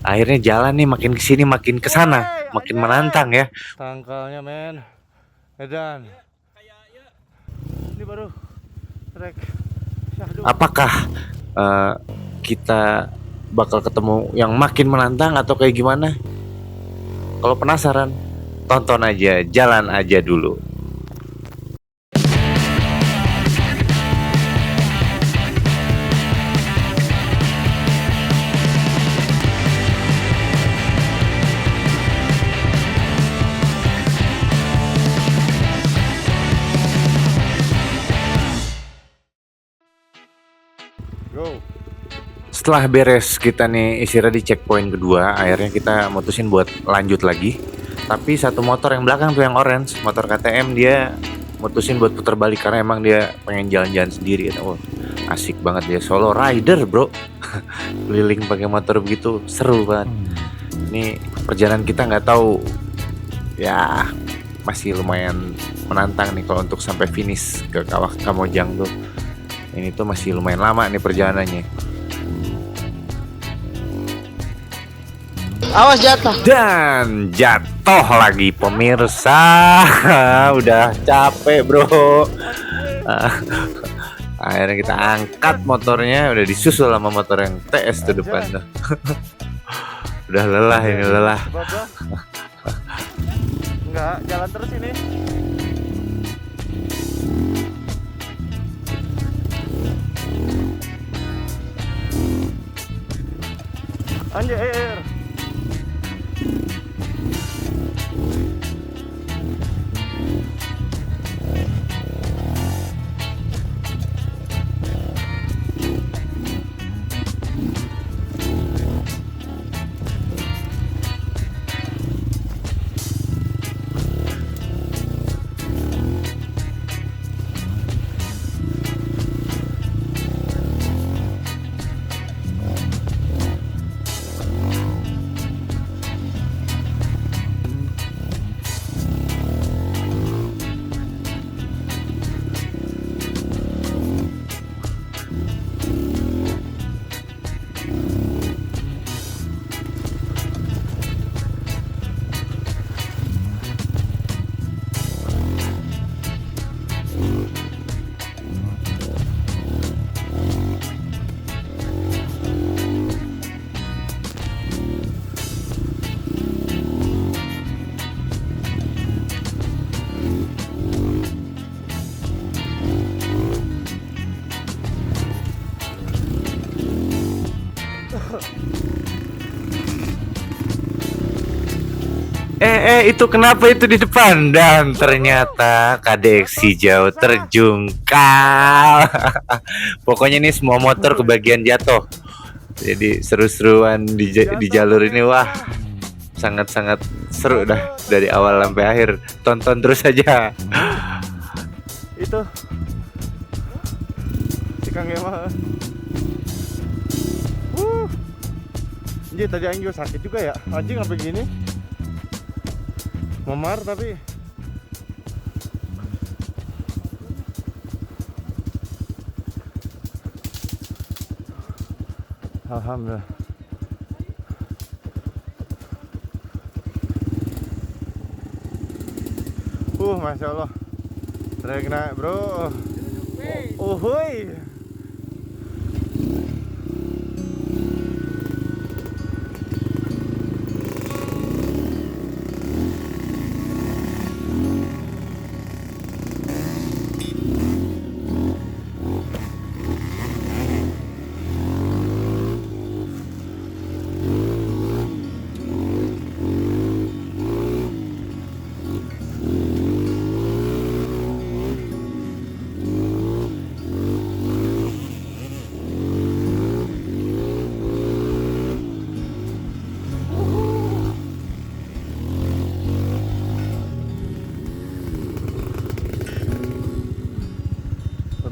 Akhirnya jalan nih, makin kesini makin kesana, makin menantang ya. Tangkalnya men, Edan. Ini baru trek. Apakah eh, kita bakal ketemu yang makin menantang atau kayak gimana? Kalau penasaran, tonton aja, jalan aja dulu. Go. Setelah beres kita nih istirahat di checkpoint kedua, akhirnya kita mutusin buat lanjut lagi. Tapi satu motor yang belakang tuh yang orange, motor KTM, dia mutusin buat putar balik karena emang dia pengen jalan-jalan sendiri. Oh, asik banget dia, solo rider bro. Keliling pakai motor begitu seru banget. Ini perjalanan kita nggak tahu ya, masih lumayan menantang nih kalau untuk sampai finish ke Kawah Kamojang tuh. Ini tuh masih lumayan lama nih perjalanannya. Awas jatuh. Dan jatuh lagi pemirsa. Udah capek bro. Akhirnya kita angkat motornya, udah disusul sama motor yang TS tuh depan tuh. Udah lelah ini, lelah. Enggak, jalan terus ini. Anjir. Itu kenapa itu di depan? Dan ternyata kadek si jauh terjungkal. Pokoknya nih semua motor kebagian jatuh. Jadi seru-seruan di jalur ini, wah sangat-sangat seru dah dari awal sampai akhir. Tonton terus aja. Itu si Kang Emma. Anjir, tadi anjir sakit juga ya. Anjing sampai gini. Memar tapi alhamdulillah. Masya Allah. Trek naik bro. Uhuy.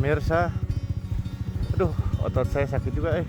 Pemirsa, aduh, otot saya sakit juga.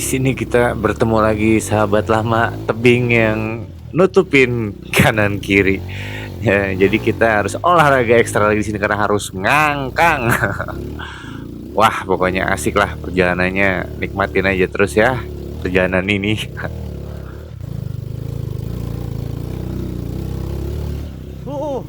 Di sini kita bertemu lagi sahabat lama tebing yang nutupin kanan kiri. Ya, jadi kita harus olahraga ekstra lagi di sini karena harus ngangkang. Wah, pokoknya asik lah perjalanannya. Nikmatin aja terus ya perjalanan ini. Uh,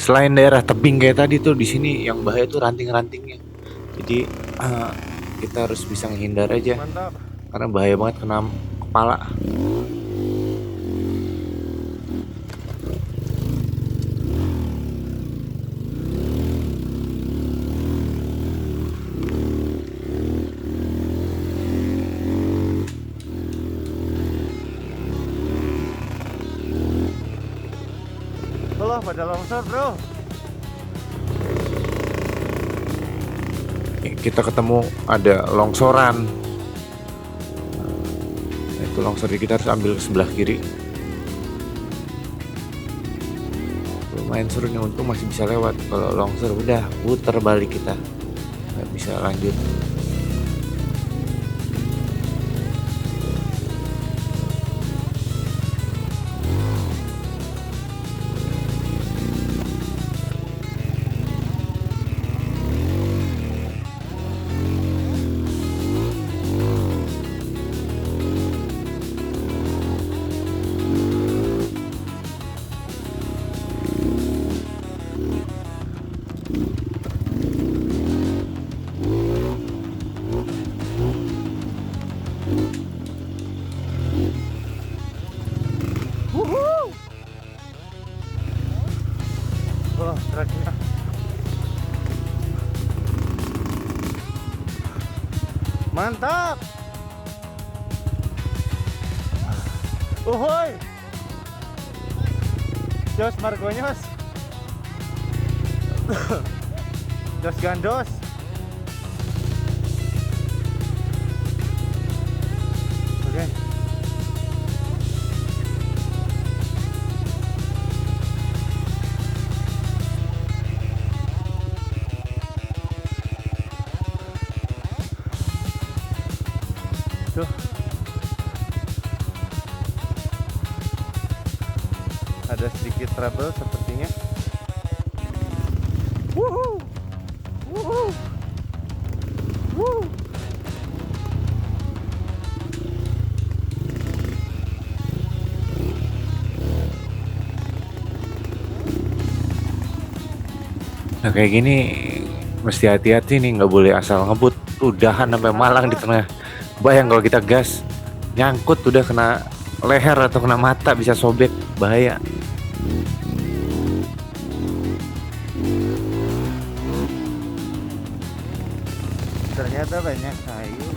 Selain daerah tebing kayak tadi tuh di sini yang bahaya tuh ranting-rantingnya. Jadi kita harus bisa menghindar aja mantap. karena bahaya banget kena kepala. Halo, pada longsor bro. Kita ketemu ada longsoran. Nah, itu longsor kita harus ambil ke sebelah kiri. Lumayan seru nih, untung masih bisa lewat. Kalau longsor udah putar balik kita, nggak bisa lanjut. Wuhu. Wah, treknya. Mantap. Uhuy. Jos Margonyos. Jos Gandos. Oke. Tuh. Ada sedikit trouble sepertinya. Wuhu. Wuhu. Wuhu. Nah kayak gini mesti hati-hati nih, nggak boleh asal ngebut. Udahan sampai Malang di tengah. Bayang kalau kita gas nyangkut udah kena leher atau kena mata, bisa sobek, bahaya. Ternyata banyak kayu.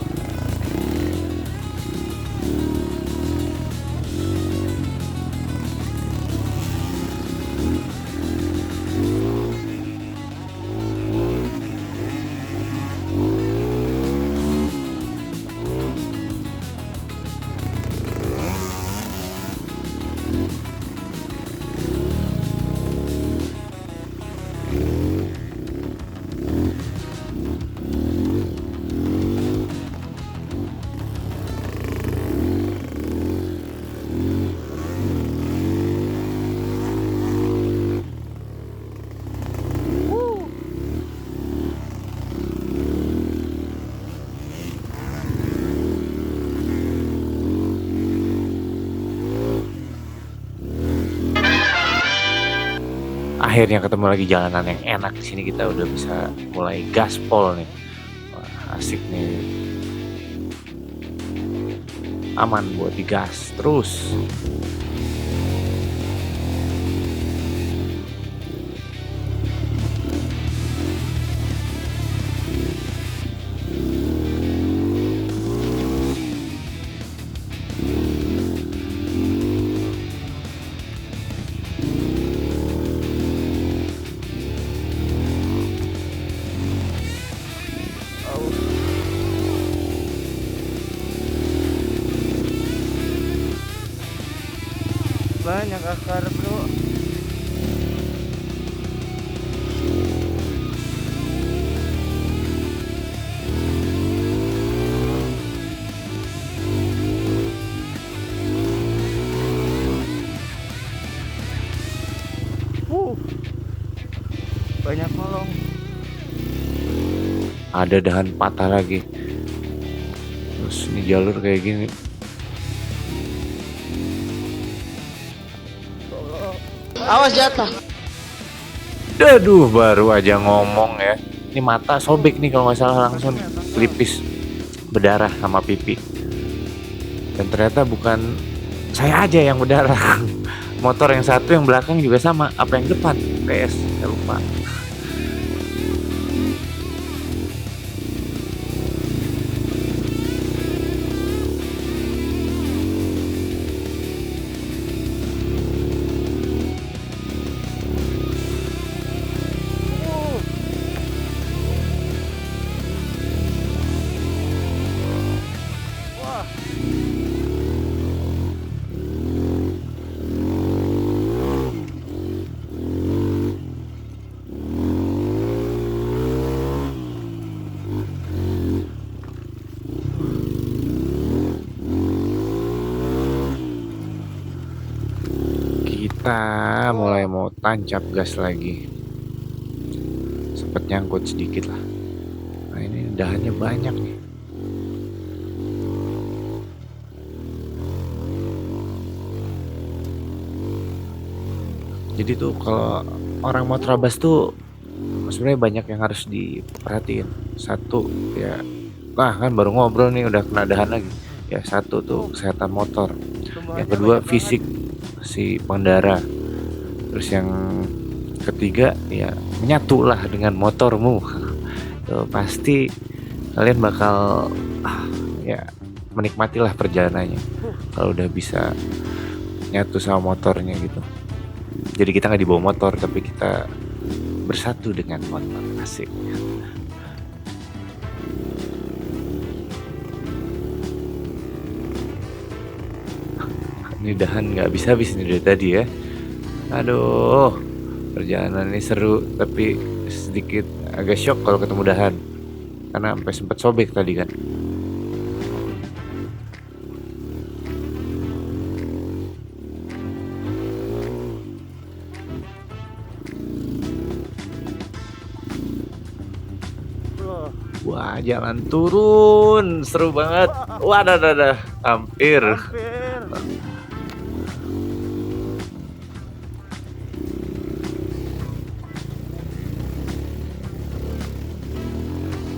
Akhirnya ketemu lagi jalanan yang enak. Di sini kita udah bisa mulai gaspol nih. Wah, asik nih. Aman buat digas terus. banyak akar bro. Banyak melong. Ada dahan patah lagi. Terus ini jalur kayak gini. Awas jatuh. Aduh, baru aja ngomong ya. Ini mata sobek nih kalau nggak salah, langsung pelipis berdarah sama pipi. Dan ternyata bukan saya aja yang berdarah. Motor yang satu yang belakang juga sama. Apa yang depan? PS, saya lupa. Kita mulai mau tancap gas lagi. Sempet nyangkut sedikit lah. Nah ini dahannya banyak nih. Jadi tuh kalau orang mau terabas tuh sebenarnya banyak yang harus diperhatiin. Satu ya, kan baru ngobrol nih udah kena dahan lagi. Ya satu tuh kesehatan motor. Yang kedua fisik si pengendara. Terus yang ketiga ya menyatulah dengan motormu. Tuh, pasti kalian bakal ya menikmatilah perjalanannya kalau udah bisa nyatu sama motornya gitu. Jadi kita nggak dibawa motor tapi kita bersatu dengan motor. Asik. Ini dahan nggak habis-habis nih dari tadi ya. Aduh, perjalanan ini seru tapi sedikit agak shock kalau ketemu dahan karena sampai sempat sobek tadi kan. Wah, jalan turun seru banget. Wah, dah, hampir.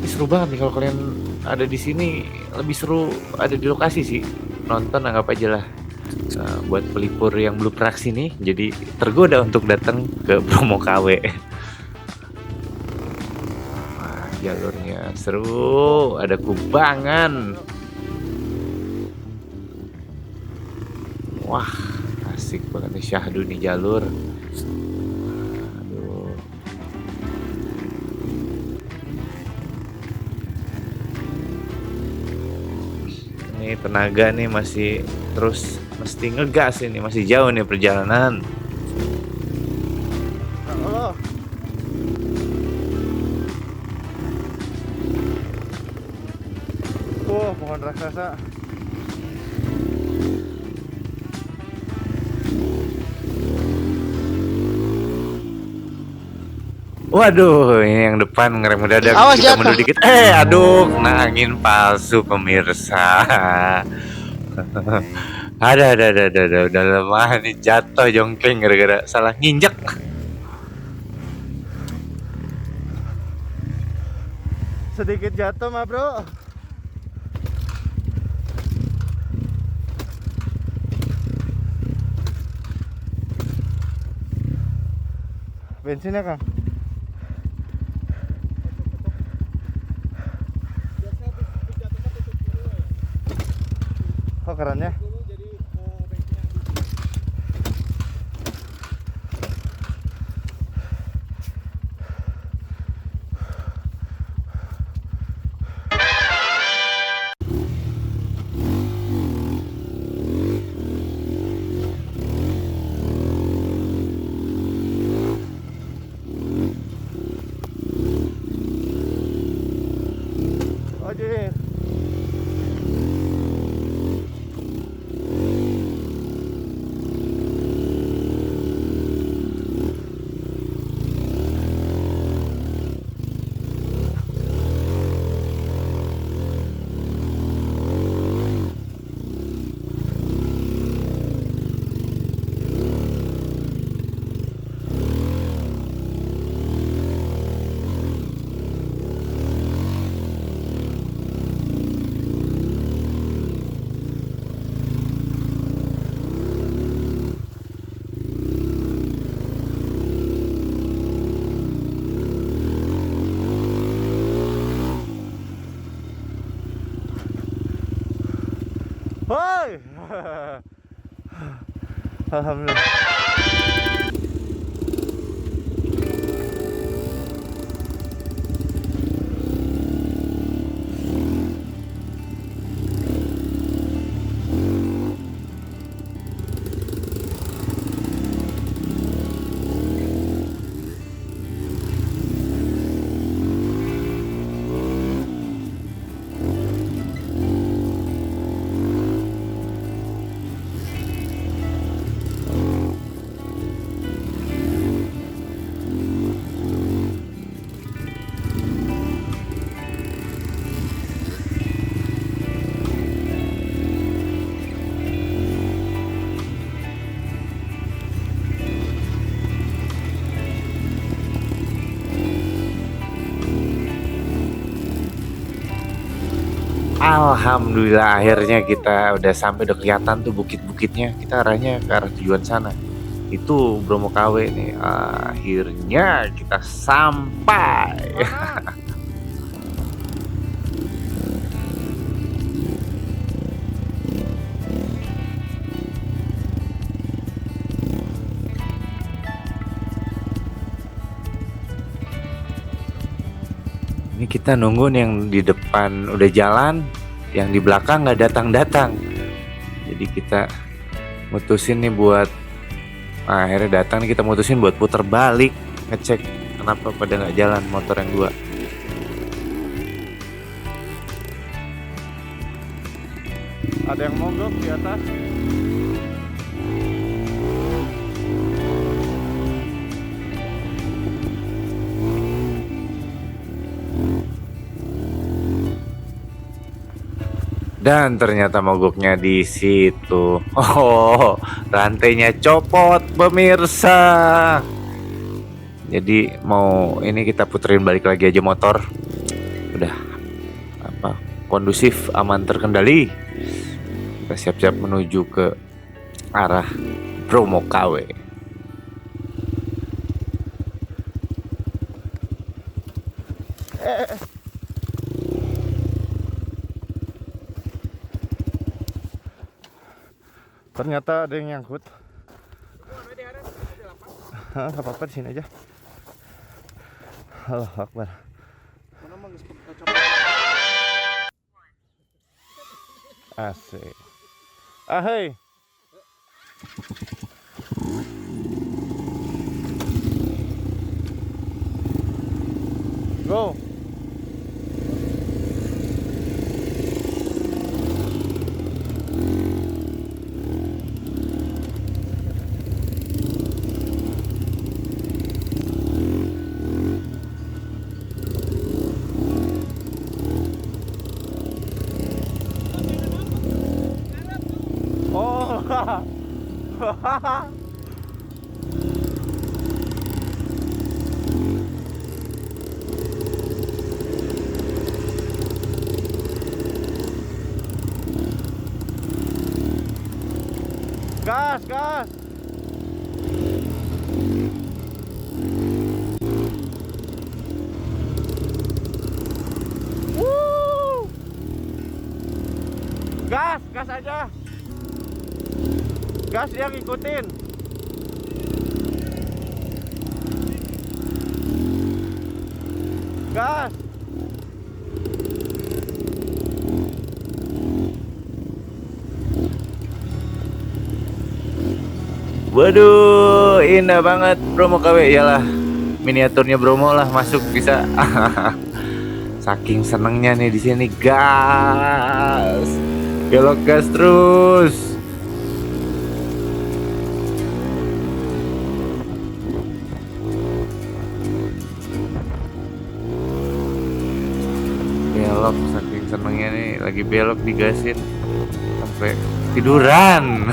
Seru banget nih kalau kalian ada di sini. Lebih seru ada di lokasi sih. Nonton anggap aja lah. Buat pelipur yang belum pernah kesini, jadi tergoda untuk datang ke Bromo KW. Wah, jalurnya seru, ada kubangan. Wah, asik banget nih, syahdu nih jalur. Ini tenaga nih masih terus mesti ngegas, ini masih jauh nih perjalanan. Allah. Pohon raksasa. Waduh, ini yang depan ngerem mendadak. Awas Kita jatuh. mundur dikit. Aduh, kena angin palsu pemirsa. ada. Udah lemah nih, jatuh jongkeng gara-gara salah nginjek. Sedikit jatuh mah bro. Bensinnya Kang. Oh kerannya. Woi. Alhamdulillah. Alhamdulillah akhirnya kita udah sampai, udah kelihatan tuh bukit-bukitnya. Kita arahnya ke arah tujuan sana. Itu Bromo KW nih. Akhirnya kita sampai. Ini kita nunggu nih, yang di depan udah jalan, yang di belakang nggak datang-datang. Jadi kita mutusin nih buat akhirnya datang nih, kita mutusin buat putar balik, ngecek kenapa pada nggak jalan motor yang dua. Ada yang mogok di atas. Dan ternyata mogoknya di situ. Oh, rantainya copot pemirsa. Jadi mau ini kita puterin balik lagi aja motor. Udah kondusif, aman, terkendali. Kita siap-siap menuju ke arah Bromo KW. Ternyata ada yang nyangkut. Gak apa-apa, di sini aja. Allahu Akbar. Asik. Ahai. Go. Oh. Gas, gas. Woo. Gas, gas aja. Gas dia ngikutin. Gas. Waduh, indah banget Bromo KW. Iyalah, miniaturnya Bromo lah, masuk bisa. Saking senengnya nih di sini, gas. Belok gas terus. Belok, saking senengnya nih, lagi belok digasin sampai tiduran.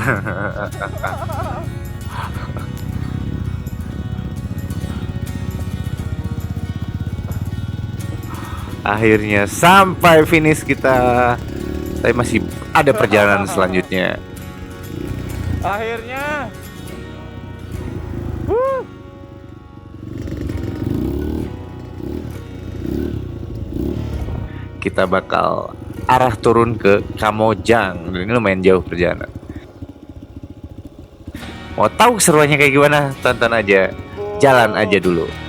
Akhirnya sampai finish kita. Tapi masih ada perjalanan selanjutnya. Akhirnya. Kita bakal arah turun ke Kamojang. Dan ini lumayan jauh perjalanan. Mau tahu keseruannya kayak gimana? Tonton aja, jalan aja dulu.